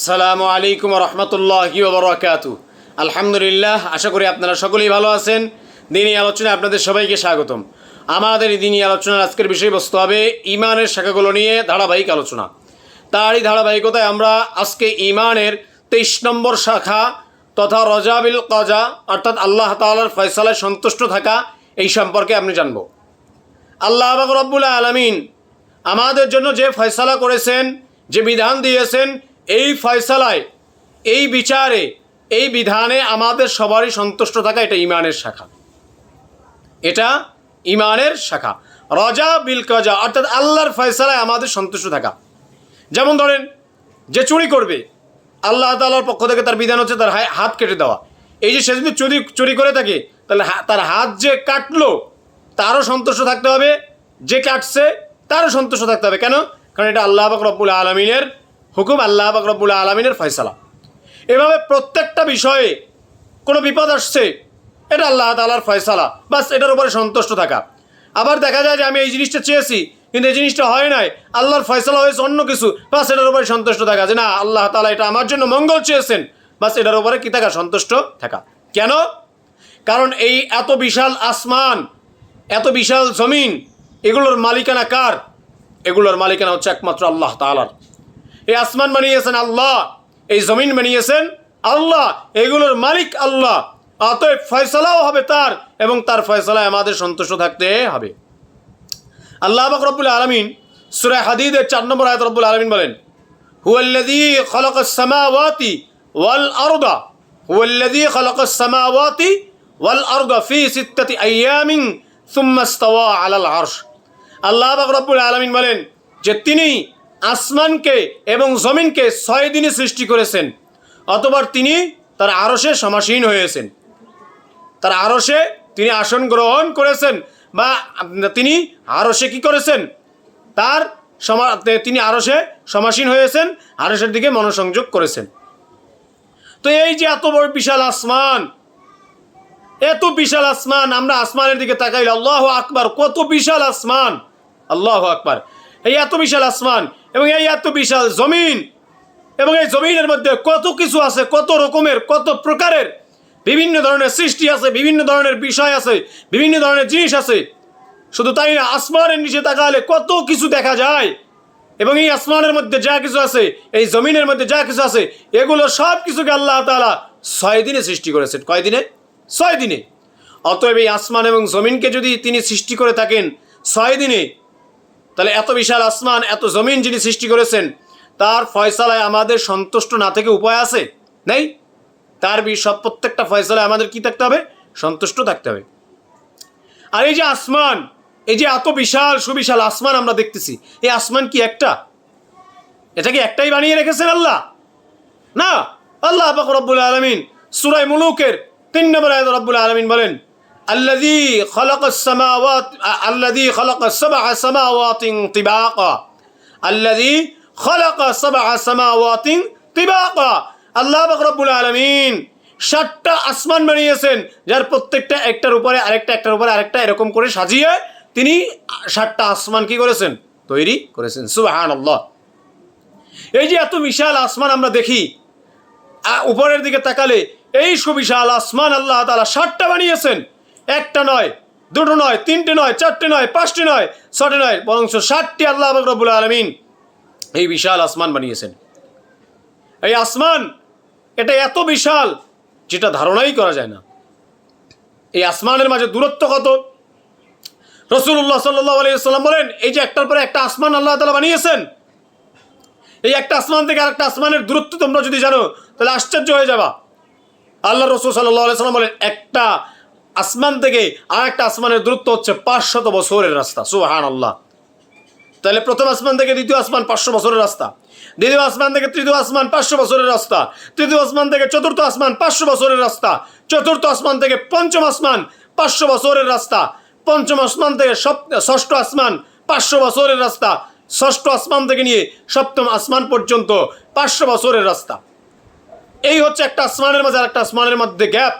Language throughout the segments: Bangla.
আসসালামু আলাইকুম রহমতুল্লাহি ওয়া বারাকাতুহু। আলহামদুলিল্লাহ, আশা করি আপনারা সকলেই ভালো আছেন। দিনী আলোচনায় আপনাদের সবাইকে স্বাগতম। আমাদের এই দিনী আলোচনার আজকের বিষয়বস্তু হবে ইমানের শাখাগুলো নিয়ে ধারাবাহিক আলোচনা। তারই ধারাবাহিকতায় আমরা আজকে ইমানের 23 নম্বর শাখা তথা রজা বিল কজা অর্থাৎ আল্লাহ তাআলার ফয়সালায় সন্তুষ্ট থাকা এই সম্পর্কে আপনি জানব। আল্লাহ পাক রব্বুল আলামিন আমাদের জন্য যে ফয়সালা করেছেন, যে বিধান দিয়েছেন, এই ফয়সালায়, এই বিচারে, এই বিধানে আমাদের সবারই সন্তুষ্ট থাকা, এটা ইমানের শাখা। এটা ইমানের শাখা, রজা বিল কজা অর্থাৎ আল্লাহর ফয়সালায় আমাদের সন্তুষ্ট থাকা। যেমন ধরেন, যে চুরি করবে, আল্লাহ তাআলার পক্ষ থেকে তার বিধান হচ্ছে তার হাত কেটে দেওয়া। এই যে সে যদি চুরি করে থাকে, তাহলে তার হাত যে কাটলো তারও সন্তুষ্ট থাকতে হবে, যে কাটছে তারও সন্তুষ্ট থাকতে হবে। কেন? কারণ এটা আল্লাহ পাক রব্বুল আলামিনের হুকুম, আল্লাহ পাক রব্বুল আলামিনের ফয়সালা। এভাবে প্রত্যেকটা বিষয়ে কোনো বিপদ আসছে, এটা আল্লাহ তাআলার ফয়সালা, বাস এটার উপরে সন্তুষ্ট থাকা। আবার দেখা যায় যে আমি এই জিনিসটা চেয়েছি কিন্তু এই জিনিসটা হয় নাই, আল্লাহর ফয়সালা হয়েছে অন্য কিছু, বাস এটার উপরে সন্তুষ্ট থাকা যে না, আল্লাহ তাআলা এটা আমার জন্য মঙ্গল চেয়েছেন, বাস এটার উপরে কি থাকা? সন্তুষ্ট থাকা। কেন? কারণ এই এত বিশাল আসমান, এত বিশাল জমিন, এগুলোর মালিকানা কার? এগুলোর মালিকানা হচ্ছে একমাত্র আল্লাহ তাআলার। এই আসমান বানিয়েছেন আল্লাহ, এই জমিন বানিয়েছেন আল্লাহ, এগুলোর মালিক আল্লাহ। অতএব ফয়সালাও হবে তার, এবং তার ফয়সালায় আমাদের সন্তুষ্ট থাকতে হবে। আল্লাহ পাক রব্বুল আলামিন সূরা হাদীদের 4 নম্বর আয়াতে রব্বুল আলামিন বলেন, হুয়াল্লাযী খালাকাস সামাওয়াতি ওয়াল আরদা, হুয়াল্লাযী খালাকাস সামাওয়াতি ওয়াল আরদা ফি সিত্তাতি আইয়ামিন সুম্মা ইসতাওয়া আলাল আরশ। আল্লাহ পাক রব্বুল আলামিন বলেন যে তিনি আসমানকে এবং জমিনকে 6 দিনে সৃষ্টি করেছেন, অথবা তিনি তার আরশে সমাসীন হয়েছেন। তার আরশে তিনি আসন গ্রহণ করেছেন, বা তিনি আরশে কি করেছেন? তিনি আরশে সমাসীন হয়েছেন, আরশের দিকে মনোসংযোগ করেছেন। তো এই যে এত বড় বিশাল আসমান, এত বিশাল আসমান, আমরা আসমানের দিকে তাকাইলে আল্লাহু আকবার, কত বিশাল আসমান, আল্লাহু আকবার। এই এত বিশাল আসমান এবং এই এত বিশাল জমিন, এবং এই জমিনের মধ্যে কত কিছু আছে, কত রকমের, কত প্রকারের বিভিন্ন ধরনের সৃষ্টি আছে, বিভিন্ন ধরনের বিষয় আছে, বিভিন্ন ধরনের জিনিস আছে। শুধু তাই না, আসমানের নিচে তাকালে কত কিছু দেখা যায়। এবং এই আসমানের মধ্যে যা কিছু আছে, এই জমিনের মধ্যে যা কিছু আছে, এগুলো সব কিছুকে আল্লাহ তাআলা 6 দিনে সৃষ্টি করেছেন। কয় দিনে? 6 দিনে। অতএব এই আসমান এবং জমিনকে যদি তিনি সৃষ্টি করে থাকেন 6 দিনে, তাহলে এত বিশাল আসমান, এত জমিন যিনি সৃষ্টি করেছেন, তার ফয়সালায় আমাদের সন্তুষ্ট না থেকে উপায় আছে? নেই। তার প্রত্যেকটা ফয়সালায় আমাদের কি থাকতে হবে? সন্তুষ্ট থাকতে হবে। আর এই যে আসমান, এই যে এত বিশাল সুবিশাল আসমান আমরা দেখতেছি, এই আসমান কি একটা? এটা কি একটাই বানিয়ে রেখেছেন আল্লাহ? না। আল্লাহ পাক রব্বুল আলামিন সূরা মুলুকের 3 নম্বর আয়াতে রব্বুল আলামিন বলেন, আল্লাযী খালাকাস সামাওয়াতি, আল্লাযী খালাকাস সাবআ সামাওয়াতিন তিবাকা, আল্লাযী খালাকা সাবআ সামাওয়াতিন তিবাকা। আল্লাহ পাক রব্বুল আলামিন 7টা আসমান বানিয়েছেন, যার প্রত্যেকটা একটার উপরে আরেকটা, একটার উপরে আরেকটা, এরকম করে সাজিয়ে তিনি 7টা আসমান কি করেছেন? তৈরি করেছেন। সুবহানাল্লাহ। এই যে এত বিশাল আসমান আমরা দেখি, উপরের দিকে তাকালে এই সুবিশাল আসমান আল্লাহ তাআলা 7টা বানিয়েছেন। একটা নয়, দুটো নয়, তিনটে নয়, চারটে নয়, পাঁচটি নয়, ছটি নয়, বরং 7টি আল্লাহ পাক রব্বুল আলামিন এই বিশাল আসমান বানিয়েছেন। এই আসমান, এটা এত বিশাল যেটা ধারণাই করা যায় না। এই আসমানের মাঝে দূরত্ব কত? রাসূলুল্লাহ সাল্লাল্লাহু আলাইহি ওয়াসাল্লাম বলেন, এই যে একটার পরে একটা আসমান আল্লাহ তাআলা বানিয়েছেন, এই একটা আসমান থেকে আরেকটা আসমানের দূরত্ব তোমরা যদি জানো তাহলে আশ্চর্য হয়ে যাবা। আল্লাহ রাসূল সাল্লাল্লাহু আলাইহি ওয়াসাল্লাম বলেন, একটা আসমান থেকে আরেকটা আসমানের দূরত্ব হচ্ছে 500 বছরের রাস্তা। সুবহানাল্লাহ। তাহলে প্রথম আসমান থেকে দ্বিতীয় আসমান 500 বছরের রাস্তা, দ্বিতীয় আসমান থেকে তৃতীয় আসমান 500 বছরের রাস্তা, তৃতীয় আসমান থেকে চতুর্থ আসমান 500 বছরের রাস্তা, চতুর্থ আসমান থেকে পঞ্চম আসমান 500 বছরের রাস্তা, পঞ্চম আসমান থেকে ষষ্ঠ আসমান 500 বছরের রাস্তা, ষষ্ঠ আসমান থেকে নিয়ে সপ্তম আসমান পর্যন্ত 500 বছরের রাস্তা। এই হচ্ছে একটা আসমানের মাঝে আরেকটা আসমানের মধ্যে গ্যাপ,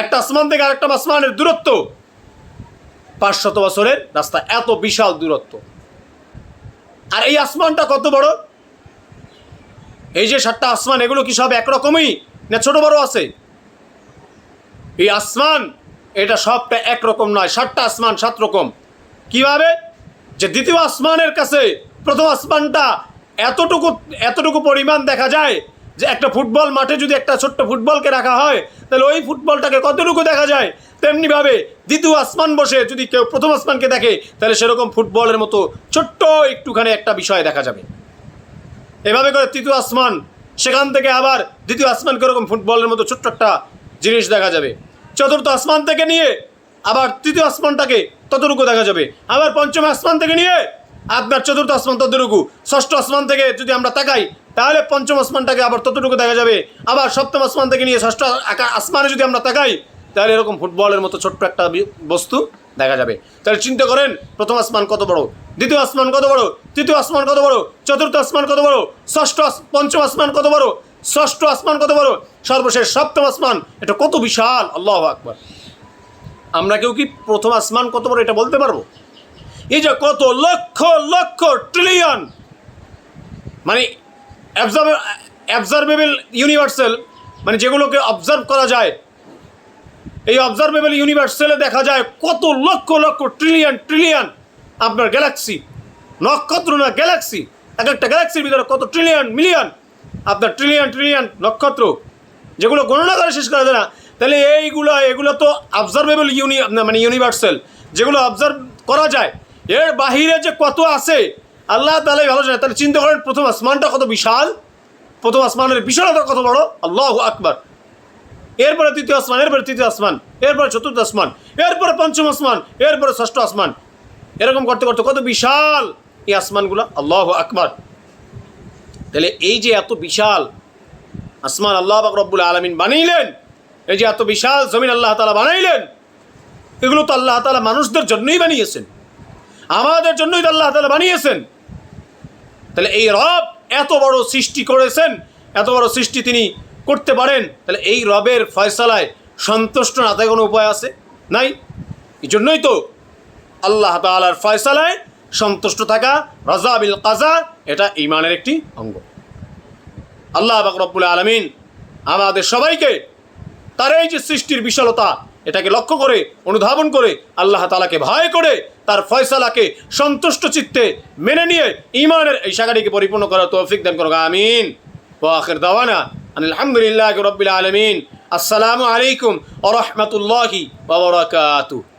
একটা আসমান থেকে আরেকটা আসমানের দূরত্ব 500 বছরের রাস্তা। এত বিশাল দূরত্ব। আর এই আসমানটা কত বড়? এই যে 7টা আসমান, এগুলো কি সব একরকমই না ছোট বড় আছে? এই আসমান এটা সবটা একরকম নয়, 7টা আসমান 7 রকম। কিভাবে? যে দ্বিতীয় আসমানের কাছে প্রথম আসমানটা এতটুকু পরিমাণ দেখা যায় যে একটা ফুটবল মাঠে যদি একটা ছোট্ট ফুটবলকে রাখা হয় তাহলে ওই ফুটবলটাকে কতটুকু দেখা যায়, তেমনিভাবে দ্বিতীয় আসমান বসে যদি কেউ প্রথম আসমানকে দেখে তাহলে সেরকম ফুটবলের মতো ছোট্ট একটুখানি একটা বিষয় দেখা যাবে। এভাবে করে তৃতীয় আসমান, সেখান থেকে আবার দ্বিতীয় আসমানকে এরকম ফুটবলের মতো ছোট্ট একটা জিনিস দেখা যাবে। চতুর্থ আসমান থেকে নিয়ে আবার তৃতীয় আসমানটাকে ততটুকু দেখা যাবে, আবার পঞ্চম আসমান থেকে নিয়ে আপনার চতুর্থ আসমান ততটুকু, ষষ্ঠ আসমান থেকে যদি আমরা তাকাই তাহলে পঞ্চম আসমানটাকে আবার ততটুকু দেখা যাবে, আবার সপ্তম আসমান থেকে নিয়ে ষষ্ঠ আসমানে যদি আমরা তাকাই তাহলে এরকম ফুটবলের মতো ছোট্ট একটা বস্তু দেখা যাবে। তাহলে চিন্তা করেন প্রথম আসমান কত বড়, দ্বিতীয় আসমান কত বড়, তৃতীয় আসমান কত বড়, চতুর্থ আসমান কত বড়, পঞ্চম আসমান কত বড়, ষষ্ঠ আসমান কত বড়, সর্বশেষ সপ্তম আসমান এটা কত বিশাল। আল্লাহু আকবার। আমরা কেউ কি প্রথম আসমান কত বড় এটা বলতে পারবো? এই যে কত লক্ষ লক্ষ ট্রিলিয়ন, মানে অবজারভেবল ইউনিভার্সাল, মানে যেগুলোকে অবজার্ভ করা যায়, এই অবজারভেবল ইউনিভার্সালে দেখা যায় কত লক্ষ লক্ষ ট্রিলিয়ন ট্রিলিয়ন আপনার গ্যালাক্সি, নক্ষত্র না গ্যালাক্সি, এক একটা গ্যালাক্সির ভিতরে কত ট্রিলিয়ন মিলিয়ন আপনার ট্রিলিয়ন ট্রিলিয়ন নক্ষত্র, যেগুলো গণনা করে শেষ করা যায় না। তাহলে এগুলো তো অবজারভেবল মানে ইউনিভার্সাল, যেগুলো অবজার্ভ করা যায়। এর বাহিরে যে কত আছে আল্লাহ তাআলাই ভালো জানে। তাহলে চিন্তা করেন প্রথম আসমানটা কত বিশাল, প্রথম আসমানের বিশালতা কত বড়। আল্লাহু আকবার। এরপরে তৃতীয় আসমান, এরপরে তৃতীয় আসমান, এরপরে চতুর্থ আসমান, এরপরে পঞ্চম আসমান, এরপরে ষষ্ঠ আসমান, এরকম করতে করতে কত বিশাল এই আসমানগুলো। আল্লাহু আকবার। তাহলে এই যে এত বিশাল আসমান আল্লাহ পাক রব্বুল আলামিন বানাইলেন, এই যে এত বিশাল জমিন আল্লাহ তাআলা বানাইলেন, এগুলো তো আল্লাহ তাআলা মানুষদের জন্যই বানিয়েছেন, আমাদের জন্যই তো আল্লাহ তাআলা বানিয়েছেন। তাহলে এই রব এত বড় সৃষ্টি করেছেন, এত বড় সৃষ্টি তিনি করতে পারেন, তাহলে এই রবের ফয়সালায় সন্তুষ্ট না থাকার কোনো উপায় আছে? নাই। এই জন্যই তো আল্লাহ তাআলার ফয়সালায় সন্তুষ্ট থাকা, রাজা বিল কাজা, এটা ঈমানের একটি অঙ্গ। আল্লাহ পাক রব্বুল আলামিন আমাদের সবাইকে তার এই যে সৃষ্টির বিশালতা এটাকে লক্ষ্য করে, অনুধাবন করে, আল্লাহ তাআলাকে ভয় করে, তার ফয়সালাকে সন্তুষ্ট চিত্তে মেনে নিয়ে ঈমানের এই শাখাটিকে পরিপূর্ণ করার তৌফিক দান করুক। আমিন। ওয়া আখির দাওয়ানা আলহামদুলিল্লাহি রাব্বিল আলামিন। আসসালামু আলাইকুম ওয়া রাহমাতুল্লাহি ওয়া বারাকাতুহু।